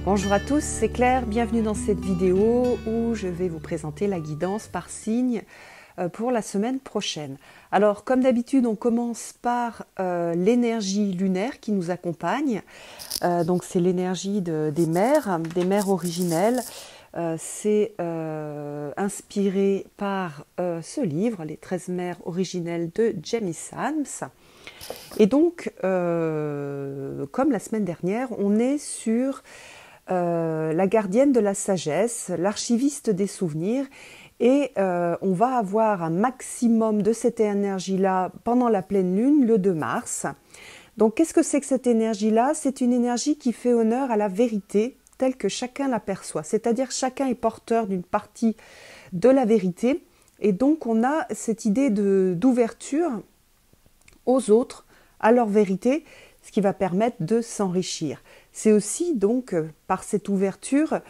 Bonjour à tous, c'est Claire, bienvenue dans cette vidéo où je vais vous présenter la guidance par signe pour la semaine prochaine. Alors comme d'habitude on commence par l'énergie lunaire qui nous accompagne, donc c'est l'énergie des mers originelles. C'est inspiré par ce livre, Les 13 mers originelles de Jamie Sams. Et donc, comme la semaine dernière, on est sur la gardienne de la sagesse, l'archiviste des souvenirs, et on va avoir un maximum de cette énergie-là pendant la pleine lune, le 2 mars. Donc, qu'est-ce que c'est que cette énergie-là? C'est une énergie qui fait honneur à la vérité telle que chacun l'aperçoit, c'est-à-dire chacun est porteur d'une partie de la vérité, et donc on a cette idée d'ouverture aux autres, à leur vérité, ce qui va permettre de s'enrichir. C'est aussi donc par cette ouverture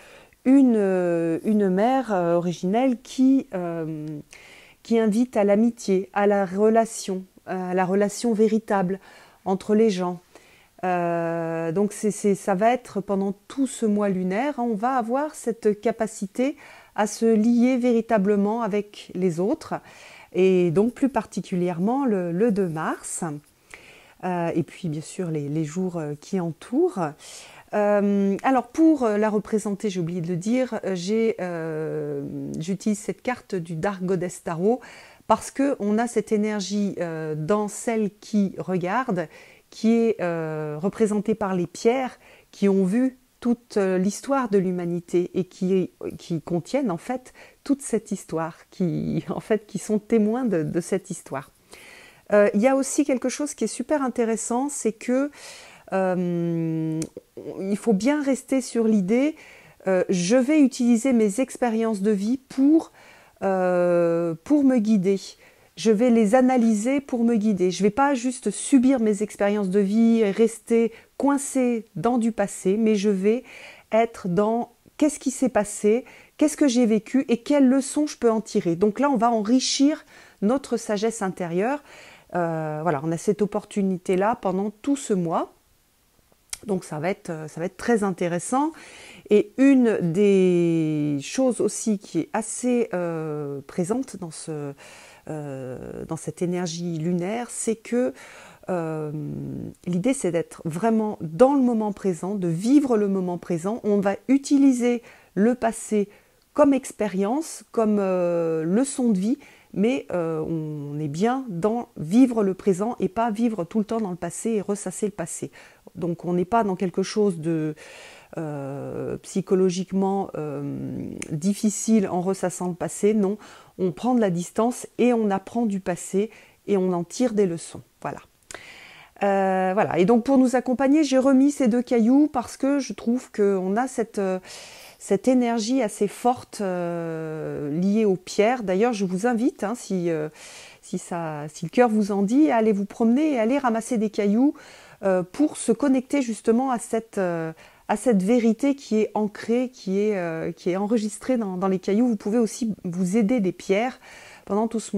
une mère originelle qui invite à l'amitié, à la relation véritable entre les gens. Donc ça va être pendant tout ce mois lunaire, on va avoir cette capacité à se lier véritablement avec les autres, et donc plus particulièrement le 2 mars, et puis bien sûr les jours qui entourent. Alors pour la représenter, j'ai oublié de le dire, j'utilise cette carte du Dark Goddess Tarot parce qu'on a cette énergie dans celle qui regarde, qui est représentée par les pierres qui ont vu toute l'histoire de l'humanité et qui contiennent en fait toute cette histoire, qui sont témoins de cette histoire. Il y a aussi quelque chose qui est super intéressant, c'est que il faut bien rester sur l'idée je vais utiliser mes expériences de vie pour me guider. Je vais les analyser pour me guider. Je ne vais pas juste subir mes expériences de vie et rester coincée dans du passé, mais je vais être dans qu'est-ce qui s'est passé, qu'est-ce que j'ai vécu et quelles leçons je peux en tirer. Donc là, on va enrichir notre sagesse intérieure. Voilà, on a cette opportunité-là pendant tout ce mois. Donc ça va être très intéressant. Et une des choses aussi qui est assez présente dans cette énergie lunaire, c'est que l'idée c'est d'être vraiment dans le moment présent, de vivre le moment présent. On va utiliser le passé comme expérience, comme leçon de vie, mais on est bien dans vivre le présent et pas vivre tout le temps dans le passé et ressasser le passé. Donc on n'est pas dans quelque chose de psychologiquement difficile en ressassant le passé, non, on prend de la distance et on apprend du passé et on en tire des leçons, voilà. Voilà, et donc pour nous accompagner, j'ai remis ces deux cailloux parce que je trouve qu'on a cette énergie assez forte liée aux pierres. D'ailleurs, je vous invite, hein, si le cœur vous en dit, à aller vous promener et aller ramasser des cailloux pour se connecter justement à cette vérité qui est ancrée, qui est enregistrée dans les cailloux. Vous pouvez aussi vous aider des pierres. Pendant tout ce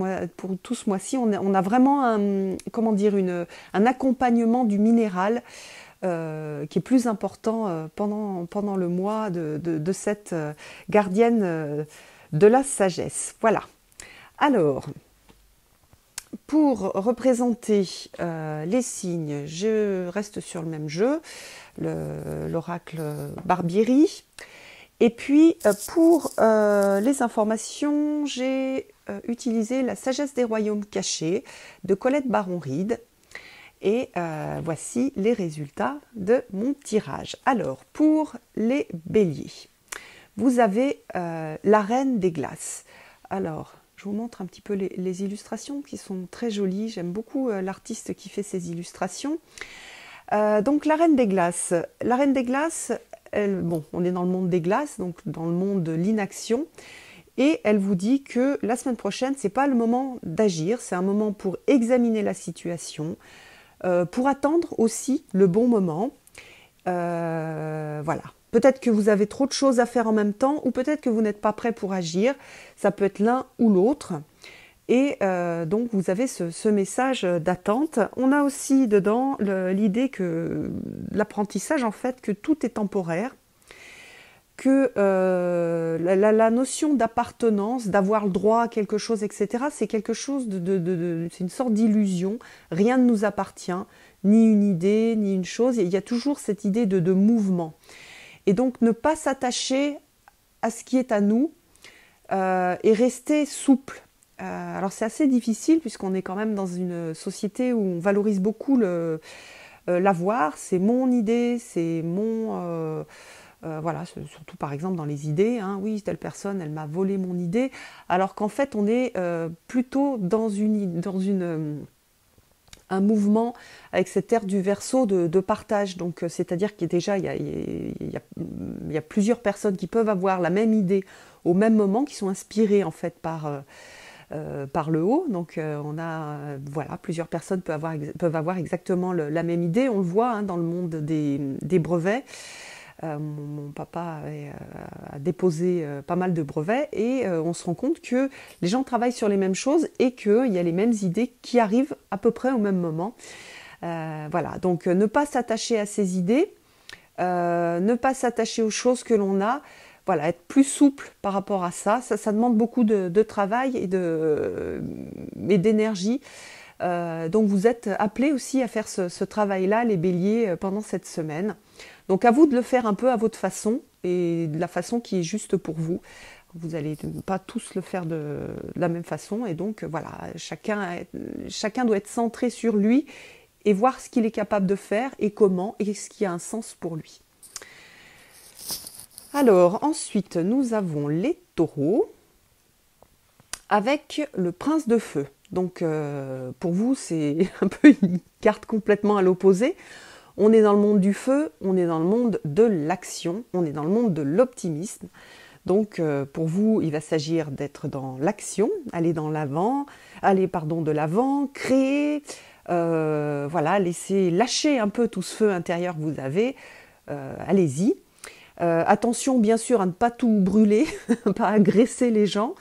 mois-ci, on a vraiment un accompagnement du minéral qui est plus important pendant le mois de cette gardienne de la sagesse. Voilà. Alors, pour représenter les signes, je reste sur le même jeu, l'oracle Barbieri. Et puis, pour les informations, j'ai utilisé La sagesse des royaumes cachés de Colette Baron-Reid. Et voici les résultats de mon tirage. Alors, pour les béliers, vous avez la reine des glaces. Alors, je vous montre un petit peu les illustrations qui sont très jolies. J'aime beaucoup l'artiste qui fait ces illustrations. Donc, la reine des glaces. La reine des glaces, on est dans le monde des glaces, donc dans le monde de l'inaction. Et elle vous dit que la semaine prochaine, ce n'est pas le moment d'agir, c'est un moment pour examiner la situation, pour attendre aussi le bon moment. Voilà. Peut-être que vous avez trop de choses à faire en même temps, ou peut-être que vous n'êtes pas prêt pour agir. Ça peut être l'un ou l'autre. Et donc vous avez ce message d'attente. On a aussi dedans l'idée que l'apprentissage, en fait, que tout est temporaire. que la notion d'appartenance, d'avoir le droit à quelque chose, etc., c'est quelque chose c'est une sorte d'illusion. Rien ne nous appartient, ni une idée, ni une chose. Il y a toujours cette idée de mouvement. Et donc ne pas s'attacher à ce qui est à nous et rester souple. Alors c'est assez difficile puisqu'on est quand même dans une société où on valorise beaucoup l'avoir. C'est mon idée, c'est mon... voilà, surtout par exemple dans les idées, hein, oui, telle personne, elle m'a volé mon idée, alors qu'en fait on est plutôt dans un mouvement avec cette ère du Verseau de partage. Donc c'est-à-dire qu'il y a plusieurs personnes qui peuvent avoir la même idée au même moment, qui sont inspirées en fait par le haut. Donc voilà, plusieurs personnes peuvent avoir exactement la même idée. On le voit hein, dans le monde des brevets. Mon papa a déposé pas mal de brevets et on se rend compte que les gens travaillent sur les mêmes choses et qu'il y a les mêmes idées qui arrivent à peu près au même moment. Voilà, donc ne pas s'attacher à ces idées, ne pas s'attacher aux choses que l'on a, voilà, être plus souple par rapport à ça. Ça demande beaucoup de travail et d'énergie. Donc vous êtes appelés aussi à faire ce travail-là, les béliers, pendant cette semaine. Donc à vous de le faire un peu à votre façon et de la façon qui est juste pour vous. Vous n'allez pas tous le faire de la même façon et donc voilà, chacun doit être centré sur lui et voir ce qu'il est capable de faire et comment et ce qui a un sens pour lui. Alors ensuite nous avons les taureaux avec le prince de feu. Donc pour vous c'est un peu une carte complètement à l'opposé. On est dans le monde du feu, on est dans le monde de l'action, on est dans le monde de l'optimisme. Donc pour vous, il va s'agir d'être dans l'action, aller de l'avant, créer, voilà, lâcher un peu tout ce feu intérieur que vous avez, allez-y. Attention bien sûr à ne pas tout brûler, pas agresser les gens.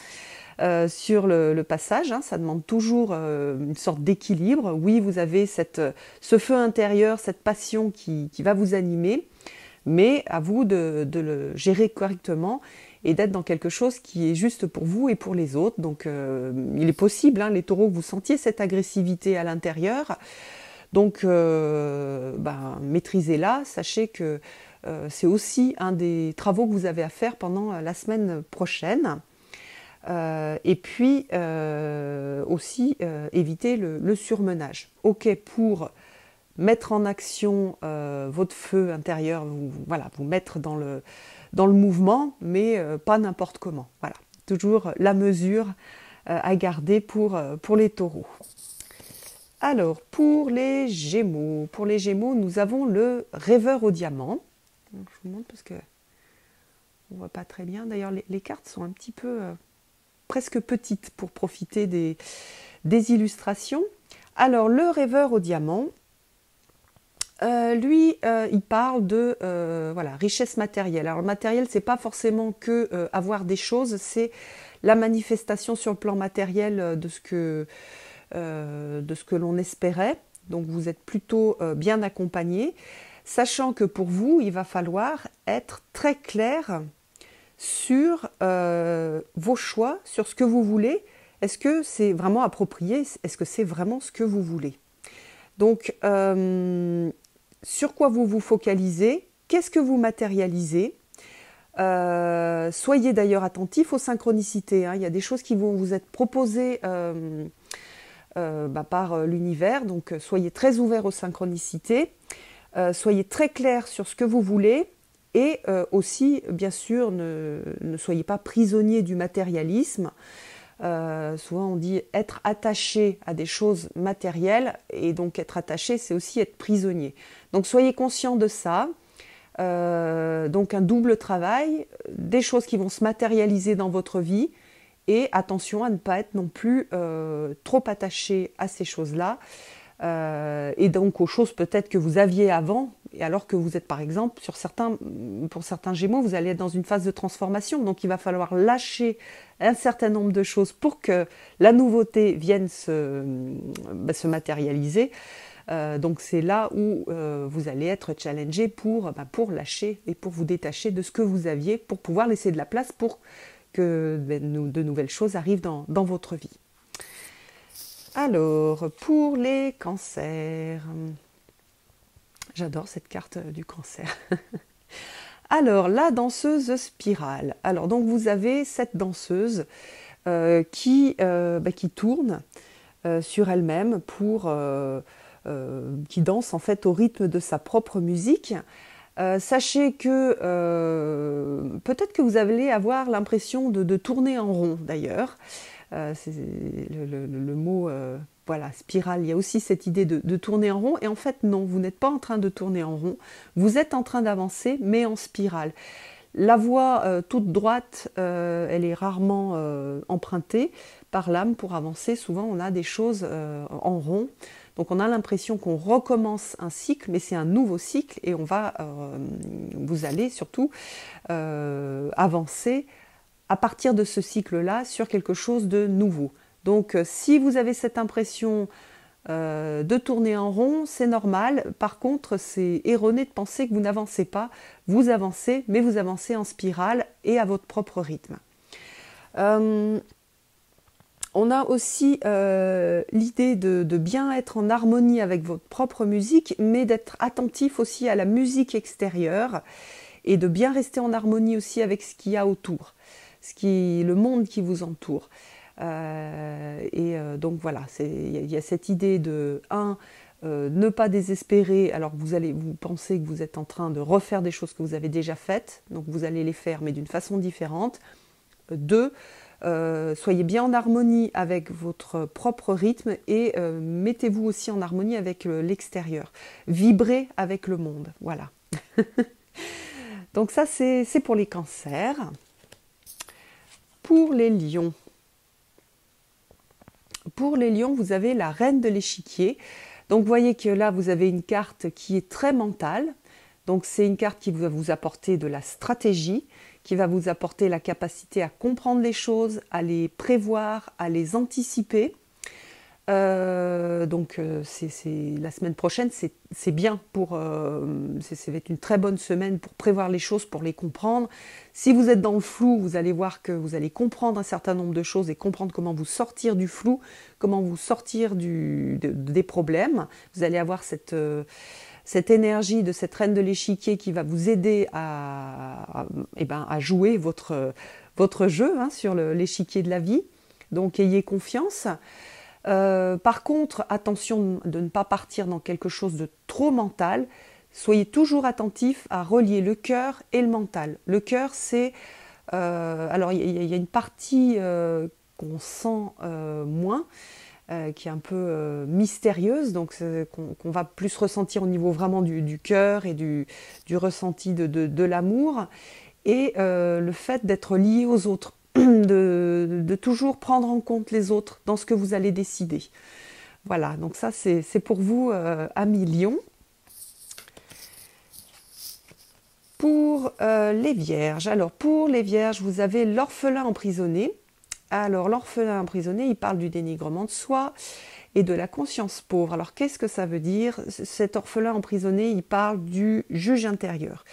Sur le passage, hein, ça demande toujours une sorte d'équilibre. Oui, vous avez ce feu intérieur, cette passion qui va vous animer, mais à vous de le gérer correctement et d'être dans quelque chose qui est juste pour vous et pour les autres. Donc il est possible, hein, les taureaux, que vous sentiez cette agressivité à l'intérieur. Donc maîtrisez-la, sachez que c'est aussi un des travaux que vous avez à faire pendant la semaine prochaine. Et puis aussi éviter le surmenage. Ok pour mettre en action votre feu intérieur, vous mettre dans le mouvement, mais pas n'importe comment. Voilà, toujours la mesure à garder pour les taureaux. Alors pour les Gémeaux, nous avons le rêveur au diamant. Je vous montre parce que on voit pas très bien. D'ailleurs les cartes sont un petit peu presque petite pour profiter des illustrations. Alors le rêveur au diamant, lui, il parle de richesse matérielle. Alors le matériel, c'est pas forcément que avoir des choses, c'est la manifestation sur le plan matériel de ce que l'on espérait. Donc vous êtes plutôt bien accompagné, sachant que pour vous, il va falloir être très clair sur vos choix, sur ce que vous voulez. Est-ce que c'est vraiment approprié? Est-ce que c'est vraiment ce que vous voulez? Donc, sur quoi vous vous focalisez? Qu'est-ce que vous matérialisez? Soyez d'ailleurs attentifs aux synchronicités. Hein. Il y a des choses qui vont vous être proposées par l'univers. Donc, soyez très ouverts aux synchronicités. Soyez très clairs sur ce que vous voulez. Et aussi, bien sûr, ne soyez pas prisonniers du matérialisme. Souvent, on dit être attaché à des choses matérielles. Et donc, être attaché, c'est aussi être prisonnier. Donc, soyez conscients de ça. Donc, un double travail, des choses qui vont se matérialiser dans votre vie. Et attention à ne pas être non plus trop attaché à ces choses-là. Et donc aux choses peut-être que vous aviez avant, et alors que vous êtes par exemple, pour certains Gémeaux, vous allez être dans une phase de transformation, donc il va falloir lâcher un certain nombre de choses pour que la nouveauté vienne se matérialiser. Donc c'est là où vous allez être challengé pour lâcher et pour vous détacher de ce que vous aviez, pour pouvoir laisser de la place pour que de nouvelles choses arrivent dans votre vie. Alors, pour les cancers, j'adore cette carte du cancer. Alors, la danseuse spirale. Alors, donc vous avez cette danseuse qui tourne sur elle-même qui danse en fait au rythme de sa propre musique. Sachez que peut-être que vous allez avoir l'impression de tourner en rond d'ailleurs. C'est le mot voilà, spirale, il y a aussi cette idée de tourner en rond, et en fait non, vous n'êtes pas en train de tourner en rond, vous êtes en train d'avancer, mais en spirale. La voie toute droite, elle est rarement empruntée par l'âme pour avancer. Souvent on a des choses en rond, donc on a l'impression qu'on recommence un cycle, mais c'est un nouveau cycle, et vous allez surtout avancer à partir de ce cycle-là sur quelque chose de nouveau. Donc si vous avez cette impression de tourner en rond, c'est normal. Par contre, c'est erroné de penser que vous n'avancez pas. Vous avancez, mais vous avancez en spirale et à votre propre rythme. On a aussi l'idée de bien être en harmonie avec votre propre musique, mais d'être attentif aussi à la musique extérieure et de bien rester en harmonie aussi avec ce qu'il y a autour, le monde qui vous entoure. Donc voilà, il y a cette idée de ne pas désespérer alors que vous pensez que vous êtes en train de refaire des choses que vous avez déjà faites, donc vous allez les faire mais d'une façon différente. 2, soyez bien en harmonie avec votre propre rythme et mettez-vous aussi en harmonie avec l'extérieur. Vibrez avec le monde, voilà. Donc ça c'est pour les cancers. Pour les lions. Pour les lions, vous avez la reine de l'échiquier. Donc vous voyez que là, vous avez une carte qui est très mentale. Donc c'est une carte qui va vous apporter de la stratégie, qui va vous apporter la capacité à comprendre les choses, à les prévoir, à les anticiper. La semaine prochaine, c'est bien ça va être une très bonne semaine pour prévoir les choses, pour les comprendre. Si vous êtes dans le flou, vous allez voir que vous allez comprendre un certain nombre de choses et comprendre comment vous sortir du flou, comment vous sortir des problèmes. Vous allez avoir cette énergie de cette reine de l'échiquier qui va vous aider à jouer votre jeu sur l'échiquier de la vie. Donc ayez confiance. Par contre, attention de ne pas partir dans quelque chose de trop mental. Soyez toujours attentif à relier le cœur et le mental. Le cœur, c'est... alors, il y a une partie qu'on sent moins, qui est un peu mystérieuse, donc qu'on va plus ressentir au niveau vraiment du cœur et du ressenti de l'amour. Et le fait d'être lié aux autres. De toujours prendre en compte les autres dans ce que vous allez décider. Voilà, donc ça c'est pour vous, amis lions. Pour les vierges, alors pour les vierges, vous avez l'orphelin emprisonné. Alors l'orphelin emprisonné, il parle du dénigrement de soi et de la conscience pauvre. Alors qu'est-ce que ça veut dire? Cet orphelin emprisonné, il parle du juge intérieur.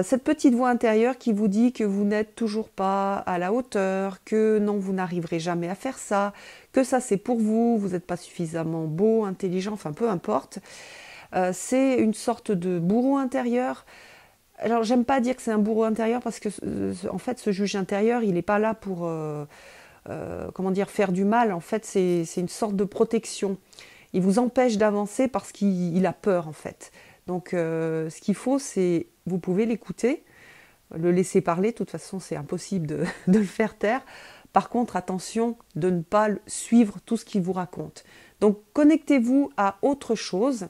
Cette petite voix intérieure qui vous dit que vous n'êtes toujours pas à la hauteur, que non, vous n'arriverez jamais à faire ça, que ça c'est pour vous, vous n'êtes pas suffisamment beau, intelligent, enfin peu importe. C'est une sorte de bourreau intérieur. Alors j'aime pas dire que c'est un bourreau intérieur parce que en fait ce juge intérieur il n'est pas là pour faire du mal. En fait c'est une sorte de protection. Il vous empêche d'avancer parce qu'il a peur en fait. Donc ce qu'il faut, c'est, vous pouvez l'écouter, le laisser parler, de toute façon c'est impossible de le faire taire. Par contre, attention de ne pas suivre tout ce qu'il vous raconte. Donc connectez-vous à autre chose,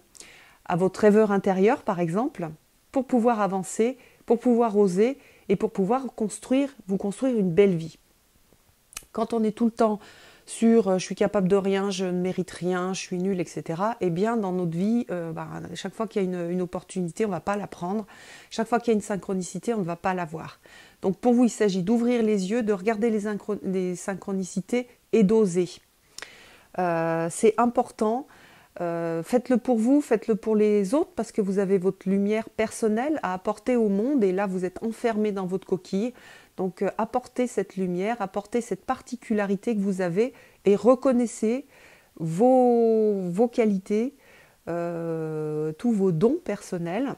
à votre rêveur intérieur par exemple, pour pouvoir avancer, pour pouvoir oser et pour pouvoir vous construire une belle vie. Quand on est tout le temps sur je suis capable de rien, je ne mérite rien, je suis nulle, etc. Eh bien, dans notre vie, chaque fois qu'il y a une opportunité, on ne va pas la prendre. Chaque fois qu'il y a une synchronicité, on ne va pas la voir. Donc pour vous, il s'agit d'ouvrir les yeux, de regarder les synchronicités et d'oser. C'est important. Faites-le pour vous, faites-le pour les autres, parce que vous avez votre lumière personnelle à apporter au monde, et là vous êtes enfermé dans votre coquille. Donc apportez cette lumière, apportez cette particularité que vous avez, et reconnaissez vos qualités, tous vos dons personnels.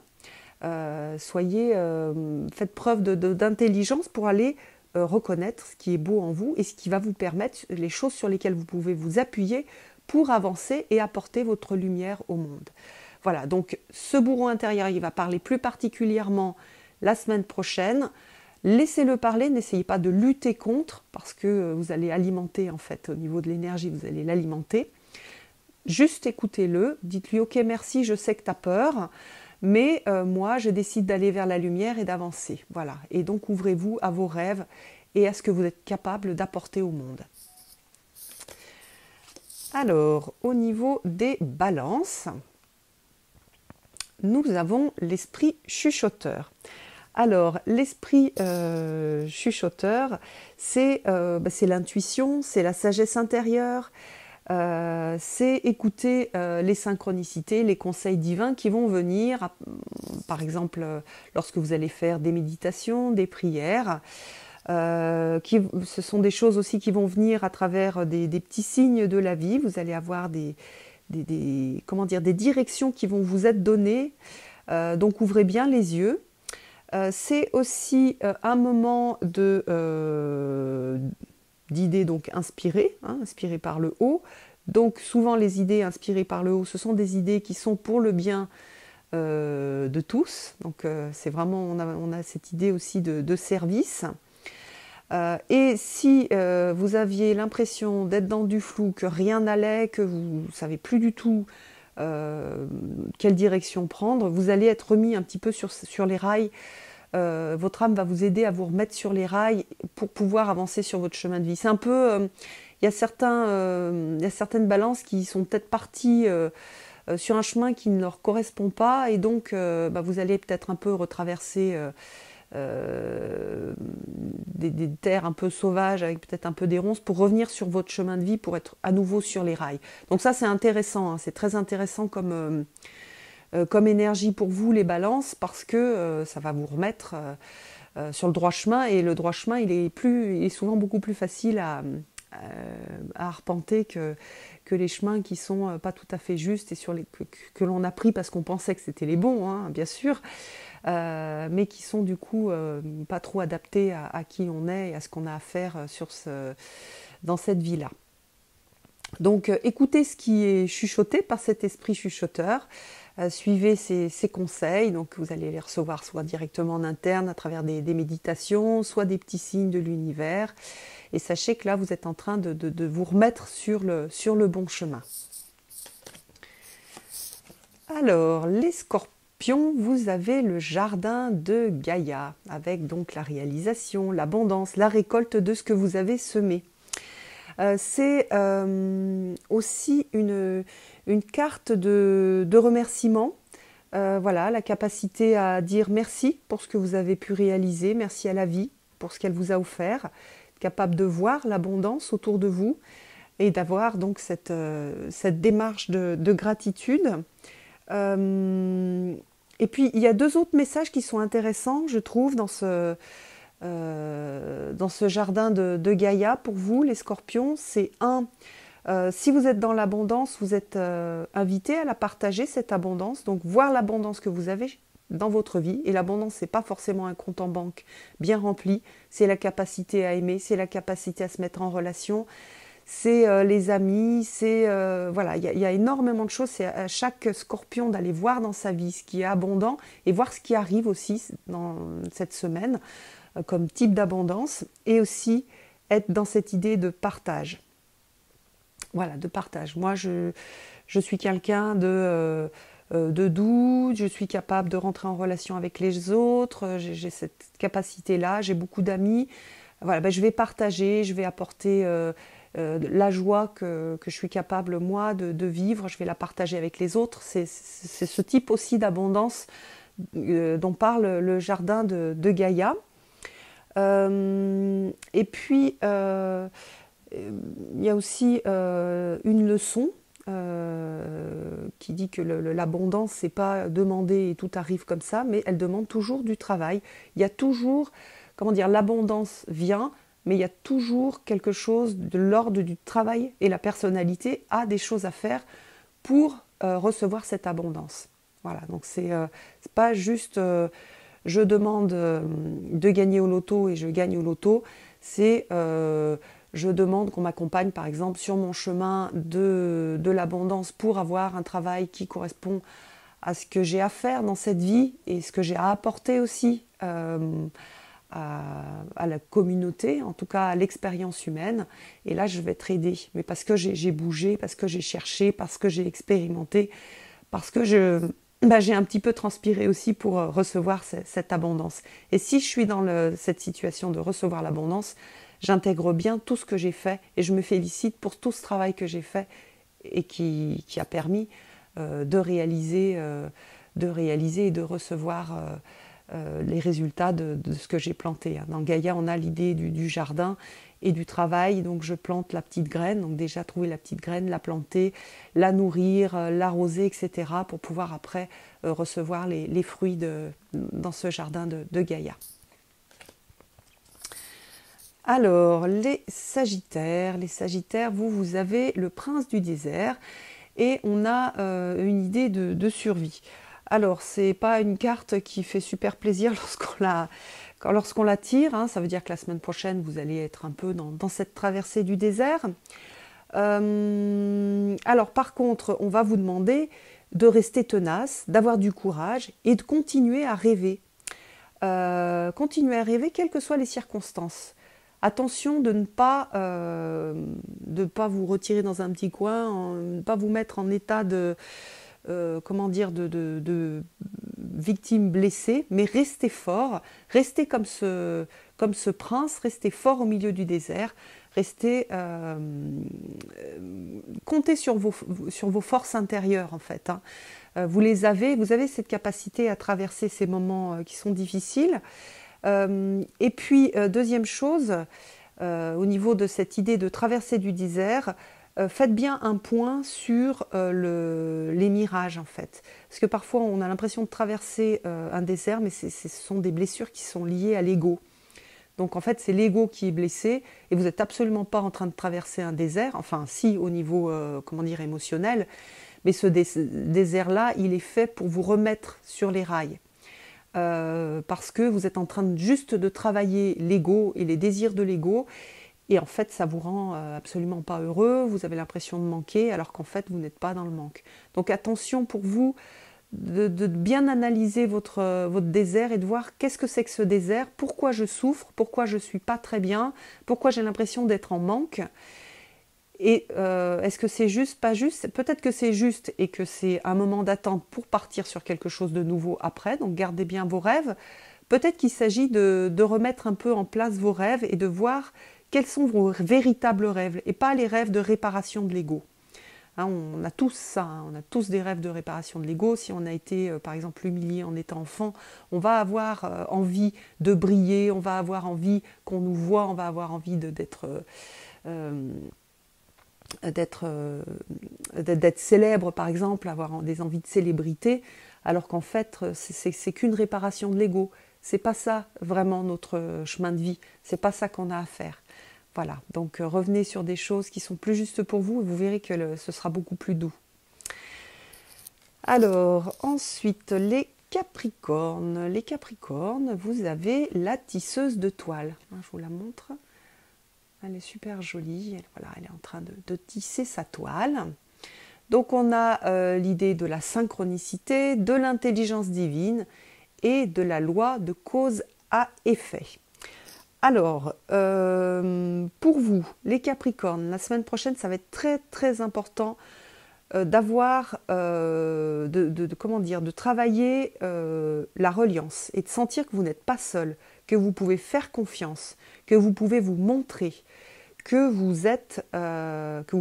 Faites preuve d'intelligence pour aller reconnaître ce qui est beau en vous et ce qui va vous permettre, les choses sur lesquelles vous pouvez vous appuyer pour avancer et apporter votre lumière au monde. Voilà, donc ce bourreau intérieur, il va parler plus particulièrement la semaine prochaine. Laissez-le parler, n'essayez pas de lutter contre, parce que vous allez alimenter, en fait, au niveau de l'énergie, vous allez l'alimenter. Juste écoutez-le, dites-lui « Ok, merci, je sais que tu as peur, mais moi, je décide d'aller vers la lumière et d'avancer. » Voilà, et donc ouvrez-vous à vos rêves et à ce que vous êtes capable d'apporter au monde. Alors, au niveau des balances, nous avons l'esprit chuchoteur. Alors, l'esprit chuchoteur, c'est l'intuition, c'est la sagesse intérieure, c'est écouter les synchronicités, les conseils divins qui vont venir, par exemple, lorsque vous allez faire des méditations, des prières. Ce sont des choses aussi qui vont venir à travers des petits signes de la vie. Vous allez avoir des directions qui vont vous être données. Donc ouvrez bien les yeux. C'est aussi un moment d'idées donc inspirées, inspirées par le haut. Donc souvent les idées inspirées par le haut, ce sont des idées qui sont pour le bien de tous. Donc c'est vraiment, on a cette idée aussi de service. Et si vous aviez l'impression d'être dans du flou, que rien n'allait, que vous ne savez plus du tout quelle direction prendre, vous allez être remis un petit peu sur les rails. Votre âme va vous aider à vous remettre sur les rails pour pouvoir avancer sur votre chemin de vie. C'est un peu, il y a certaines balances qui sont peut-être parties sur un chemin qui ne leur correspond pas, et donc vous allez peut-être un peu retraverser des terres un peu sauvages avec peut-être un peu des ronces pour revenir sur votre chemin de vie, pour être à nouveau sur les rails. Donc ça c'est intéressant, c'est très intéressant comme énergie pour vous les balances, parce que ça va vous remettre sur le droit chemin, et le droit chemin il est souvent beaucoup plus facile à arpenter que les chemins qui sont pas tout à fait justes et que l'on a pris parce qu'on pensait que c'était les bons, bien sûr, mais qui sont du coup pas trop adaptés à qui on est et à ce qu'on a à faire dans cette vie-là. Donc écoutez ce qui est chuchoté par cet esprit chuchoteur, suivez ses conseils, donc vous allez les recevoir soit directement en interne à travers des méditations, soit des petits signes de l'univers, et sachez que là vous êtes en train de vous remettre sur le bon chemin. Alors les scorpions, vous avez le jardin de Gaïa, avec donc la réalisation, l'abondance, la récolte de ce que vous avez semé. C'est aussi une carte de remerciement, voilà, la capacité à dire merci pour ce que vous avez pu réaliser, merci à la vie pour ce qu'elle vous a offert, capable de voir l'abondance autour de vous et d'avoir donc cette démarche de gratitude. Et puis il y a deux autres messages qui sont intéressants, je trouve, dans ce jardin de Gaïa pour vous les scorpions. C'est si vous êtes dans l'abondance, vous êtes invité à la partager, cette abondance, donc voir l'abondance que vous avez dans votre vie. Et l'abondance, c'est pas forcément un compte en banque bien rempli, c'est la capacité à aimer, c'est la capacité à se mettre en relation, c'est les amis, c'est voilà, il y a énormément de choses. C'est à chaque scorpion d'aller voir dans sa vie ce qui est abondant et voir ce qui arrive aussi dans cette semaine comme type d'abondance, et aussi être dans cette idée de partage. Voilà, de partage. Moi, je suis quelqu'un de doux, je suis capable de rentrer en relation avec les autres, j'ai cette capacité-là, j'ai beaucoup d'amis. Voilà, je vais partager, je vais apporter la joie que je suis capable, moi, de vivre, je vais la partager avec les autres. C'est ce type aussi d'abondance dont parle le jardin de Gaïa. Et puis, il y a aussi une leçon qui dit que l'abondance, c'est pas demander et tout arrive comme ça, mais elle demande toujours du travail. Il y a toujours, comment dire, l'abondance vient, mais il y a toujours quelque chose de l'ordre du travail, et la personnalité a des choses à faire pour recevoir cette abondance. Voilà, donc c'est pas juste je demande de gagner au loto et je gagne au loto, c'est je demande qu'on m'accompagne par exemple sur mon chemin de l'abondance pour avoir un travail qui correspond à ce que j'ai à faire dans cette vie et ce que j'ai à apporter aussi à la communauté, en tout cas à l'expérience humaine. Et là, je vais être aidée, mais parce que j'ai bougé, parce que j'ai cherché, parce que j'ai expérimenté, parce que j'ai un petit peu transpiré aussi pour recevoir cette abondance. Et si je suis dans cette situation de recevoir l'abondance, j'intègre bien tout ce que j'ai fait et je me félicite pour tout ce travail que j'ai fait et qui a permis de réaliser et de recevoir les résultats de ce que j'ai planté. Dans Gaïa, on a l'idée du jardin et du travail, donc je plante la petite graine, donc déjà trouver la petite graine, la planter, la nourrir, l'arroser, etc. pour pouvoir après recevoir les fruits dans ce jardin de Gaïa. Alors, les Sagittaires, vous avez le prince du désert et on a une idée de survie. Alors, c'est pas une carte qui fait super plaisir lorsqu'on la tire, hein. Ça veut dire que la semaine prochaine, vous allez être un peu dans cette traversée du désert. Alors, par contre, on va vous demander de rester tenace, d'avoir du courage et de continuer à rêver. Continuer à rêver, quelles que soient les circonstances. Attention de ne pas vous retirer dans un petit coin, ne pas vous mettre en état de victime blessée, mais restez fort, restez comme ce prince, restez fort au milieu du désert, restez comptez sur vos forces intérieures en fait. Hein. Vous avez cette capacité à traverser ces moments qui sont difficiles. Et puis, deuxième chose, au niveau de cette idée de traversée du désert, faites bien un point sur les mirages en fait. Parce que parfois on a l'impression de traverser un désert, mais ce sont des blessures qui sont liées à l'ego. Donc en fait c'est l'ego qui est blessé et vous n'êtes absolument pas en train de traverser un désert, enfin si au niveau émotionnel, mais ce désert-là il est fait pour vous remettre sur les rails. Parce que vous êtes en train juste de travailler l'ego et les désirs de l'ego et en fait ça vous rend absolument pas heureux, vous avez l'impression de manquer alors qu'en fait vous n'êtes pas dans le manque. Donc attention pour vous de bien analyser votre désert et de voir qu'est-ce que c'est que ce désert, pourquoi je souffre, pourquoi je suis pas très bien, pourquoi j'ai l'impression d'être en manque. Et est-ce que c'est juste, pas juste? Peut-être que c'est juste et que c'est un moment d'attente pour partir sur quelque chose de nouveau après, donc gardez bien vos rêves. Peut-être qu'il s'agit de remettre un peu en place vos rêves et de voir quels sont vos véritables rêves et pas les rêves de réparation de l'ego. Hein, on a tous ça, hein, on a tous des rêves de réparation de l'ego. Si on a été par exemple humilié en étant enfant, on va avoir envie de briller, on va avoir envie qu'on nous voit, on va avoir envie d'être célèbre par exemple, avoir des envies de célébrité, alors qu'en fait c'est qu'une réparation de l'ego. C'est pas ça vraiment notre chemin de vie, c'est pas ça qu'on a à faire. Voilà, donc revenez sur des choses qui sont plus justes pour vous et vous verrez que ce sera beaucoup plus doux. Alors ensuite les Capricornes. Les Capricornes, vous avez la tisseuse de toile. Je vous la montre. Elle est super jolie, voilà, elle est en train de tisser sa toile. Donc on a l'idée de la synchronicité, de l'intelligence divine et de la loi de cause à effet. Alors, pour vous, les Capricornes, la semaine prochaine, ça va être très très important d'avoir, de travailler la reliance et de sentir que vous n'êtes pas seul, que vous pouvez faire confiance, que vous pouvez vous montrer, que vous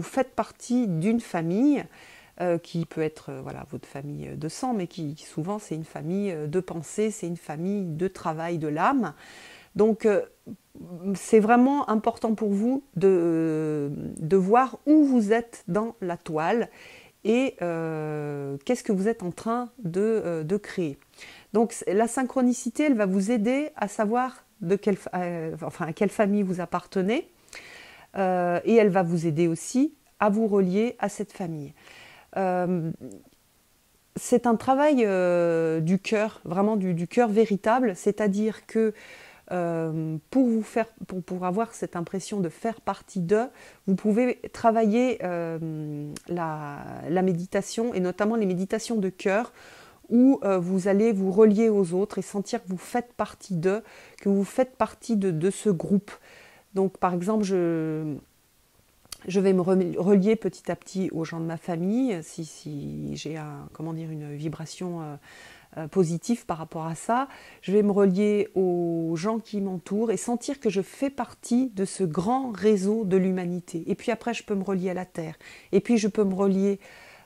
faites partie d'une famille qui peut être votre famille de sang, mais qui souvent c'est une famille de pensée, c'est une famille de travail de l'âme. Donc, c'est vraiment important pour vous de voir où vous êtes dans la toile et qu'est-ce que vous êtes en train de créer. Donc la synchronicité, elle va vous aider à savoir à quelle famille vous appartenez et elle va vous aider aussi à vous relier à cette famille. C'est un travail du cœur, vraiment du cœur véritable, c'est-à-dire que pour avoir cette impression de faire partie d'eux, vous pouvez travailler la méditation et notamment les méditations de cœur où vous allez vous relier aux autres et sentir que vous faites partie d'eux, que vous faites partie de ce groupe. Donc par exemple, je vais me relier petit à petit aux gens de ma famille si j'ai une vibration positif par rapport à ça. Je vais me relier aux gens qui m'entourent et sentir que je fais partie de ce grand réseau de l'humanité. Et puis après, je peux me relier à la Terre. Et puis, je peux me relier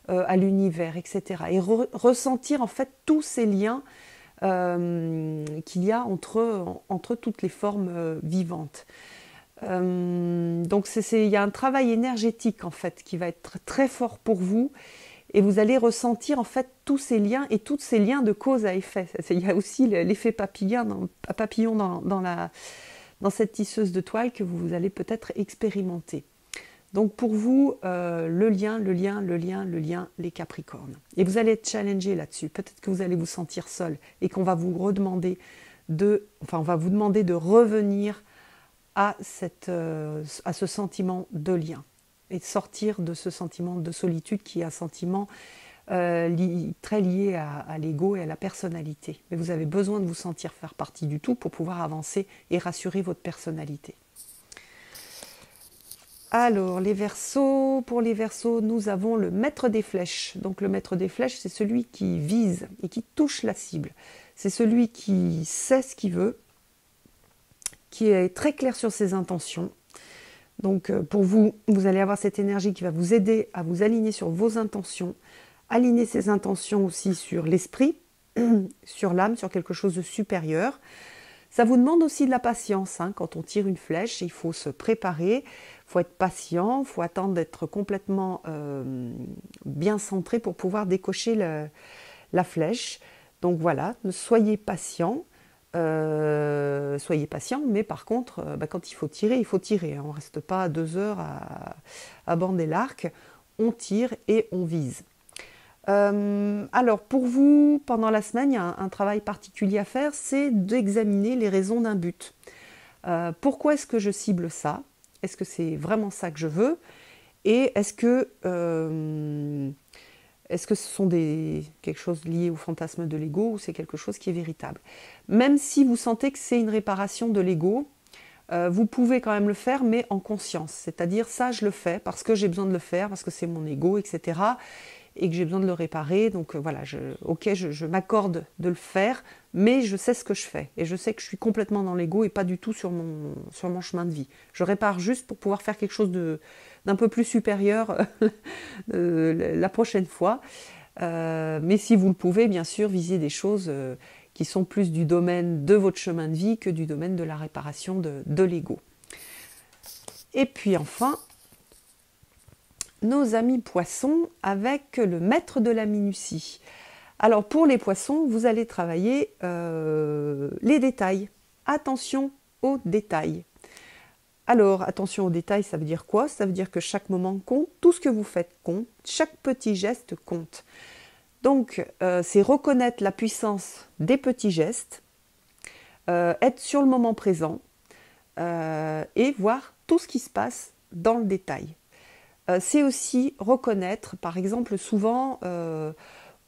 à l'univers, etc. Et ressentir en fait tous ces liens qu'il y a entre toutes les formes vivantes. Donc, il y a un travail énergétique en fait qui va être très fort pour vous. Et vous allez ressentir en fait tous ces liens et tous ces liens de cause à effet. Il y a aussi l'effet papillon dans cette tisseuse de toile que vous allez peut-être expérimenter. Donc pour vous, le lien, les Capricornes. Et vous allez être challengé là-dessus. Peut-être que vous allez vous sentir seul et qu'on va vous redemander on va vous demander de revenir à ce sentiment de lien et de sortir de ce sentiment de solitude qui est un sentiment très lié à l'ego et à la personnalité. Mais vous avez besoin de vous sentir faire partie du tout pour pouvoir avancer et rassurer votre personnalité. Alors, les Verseaux, pour les Verseaux, nous avons le maître des flèches. Donc le maître des flèches, c'est celui qui vise et qui touche la cible. C'est celui qui sait ce qu'il veut, qui est très clair sur ses intentions. Donc pour vous, vous allez avoir cette énergie qui va vous aider à vous aligner sur vos intentions, aligner ces intentions aussi sur l'esprit, sur l'âme, sur quelque chose de supérieur. Ça vous demande aussi de la patience. Quand on tire une flèche, il faut se préparer, il faut être patient, il faut attendre d'être complètement bien centré pour pouvoir décocher la flèche. Donc voilà, soyez patient. Soyez patient, mais par contre, quand il faut tirer, il faut tirer. On ne reste pas 2 heures à bander l'arc. On tire et on vise. Alors pour vous, pendant la semaine, il y a un travail particulier à faire, c'est d'examiner les raisons d'un but. Pourquoi est-ce que je cible ça? Est-ce que c'est vraiment ça que je veux? Et est-ce que ce sont quelque chose lié au fantasme de l'ego ou c'est quelque chose qui est véritable? Même si vous sentez que c'est une réparation de l'ego, vous pouvez quand même le faire, mais en conscience. C'est-à-dire, ça, je le fais parce que j'ai besoin de le faire, parce que c'est mon ego, etc. Et que j'ai besoin de le réparer. Donc voilà, je m'accorde de le faire, mais je sais ce que je fais. Et je sais que je suis complètement dans l'ego et pas du tout sur mon chemin de vie. Je répare juste pour pouvoir faire quelque chose d'un peu plus supérieur la prochaine fois. Mais si vous le pouvez, bien sûr, visez des choses qui sont plus du domaine de votre chemin de vie que du domaine de la réparation de l'ego. Et puis enfin, nos amis poissons avec le maître de la minutie. Alors pour les poissons, vous allez travailler les détails. Attention aux détails. Alors attention aux détails, ça veut dire quoi? Ça veut dire que chaque moment compte, tout ce que vous faites compte, chaque petit geste compte. Donc c'est reconnaître la puissance des petits gestes, être sur le moment présent et voir tout ce qui se passe dans le détail. C'est aussi reconnaître, par exemple, souvent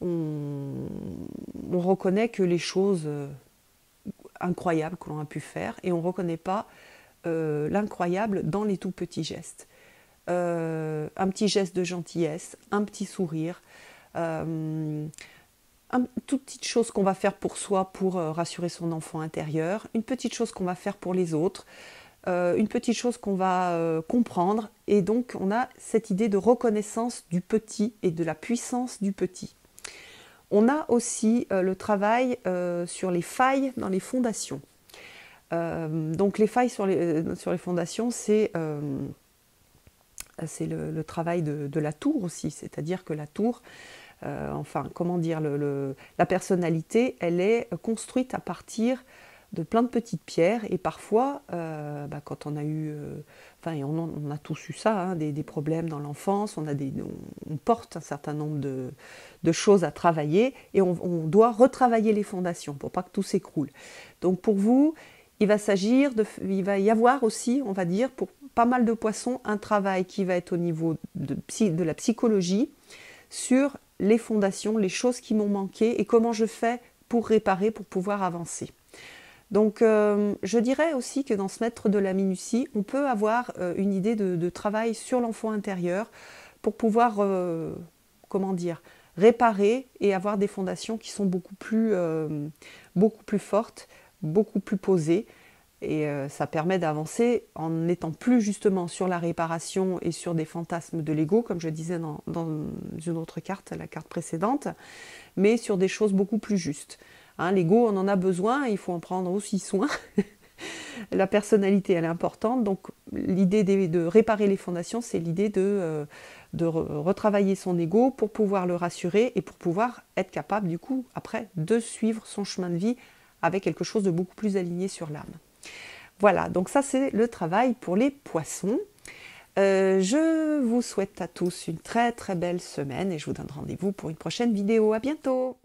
on reconnaît que les choses incroyables que l'on a pu faire et on ne reconnaît pas l'incroyable dans les tout petits gestes. Un petit geste de gentillesse, un petit sourire, une toute petite chose qu'on va faire pour soi pour rassurer son enfant intérieur, une petite chose qu'on va faire pour les autres, une petite chose qu'on va comprendre, et donc on a cette idée de reconnaissance du petit et de la puissance du petit. On a aussi le travail sur les failles dans les fondations. Donc les failles sur les fondations, c'est le travail de la tour aussi, c'est-à-dire que la tour, enfin comment dire, la personnalité, elle est construite à partir de plein de petites pierres, et parfois, quand on a eu, enfin on a tous eu ça, hein, des problèmes dans l'enfance, on porte un certain nombre de choses à travailler, et on doit retravailler les fondations pour pas que tout s'écroule. Donc pour vous, il va y avoir aussi, on va dire, pour pas mal de poissons, un travail qui va être au niveau de la psychologie, sur les fondations, les choses qui m'ont manqué, et comment je fais pour réparer, pour pouvoir avancer. Donc je dirais aussi que dans ce maître de la minutie, on peut avoir une idée de travail sur l'enfant intérieur pour pouvoir, comment dire, réparer et avoir des fondations qui sont beaucoup plus fortes, beaucoup plus posées. Et ça permet d'avancer en n'étant plus justement sur la réparation et sur des fantasmes de l'ego, comme je disais dans une autre carte, la carte précédente, mais sur des choses beaucoup plus justes. Hein, l'ego, on en a besoin, il faut en prendre aussi soin. La personnalité, elle est importante, donc l'idée de réparer les fondations, c'est l'idée de retravailler son ego pour pouvoir le rassurer et pour pouvoir être capable, du coup, après, de suivre son chemin de vie avec quelque chose de beaucoup plus aligné sur l'âme. Voilà, donc ça c'est le travail pour les poissons. Je vous souhaite à tous une très très belle semaine et je vous donne rendez-vous pour une prochaine vidéo. À bientôt!